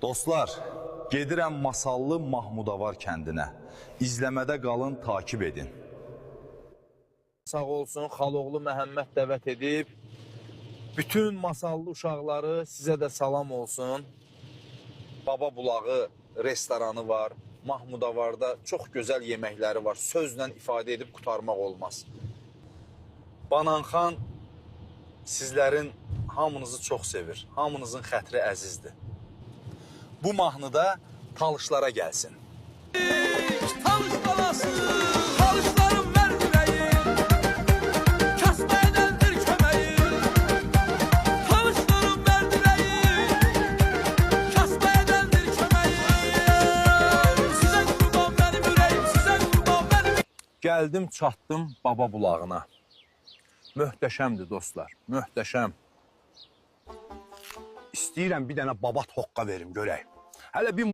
Dostlar, gedirəm Masallı Mahmudavar kəndinə. İzləmədə qalın, takip edin. Sağ olsun, Xaloğlu Məhəmməd dəvət edib. Bütün Masallı uşaqları sizə də salam olsun. Baba Bulağı restoranı var. Mahmudavarda çox gözəl yeməkləri var. Sözlə ifadə edib qutarmaq olmaz. Bananxan sizlərin hamınızı çox sevir. Hamınızın xətri əzizdir. Bu mahnıda Talışlara gəlsin. Talış balası, talışlarım ver yüreği, kasma edendir kömeği. Talışlarım ver yüreği, kasma edendir kömeği. Size kurban benim yüreğim, size kurban benim. Gəldim, çatdım Baba Bulağına. Möhtəşəmdir dostlar, möhtəşəm. İstəyirəm bir dənə babat hoqqa verim, görək. Hələ bir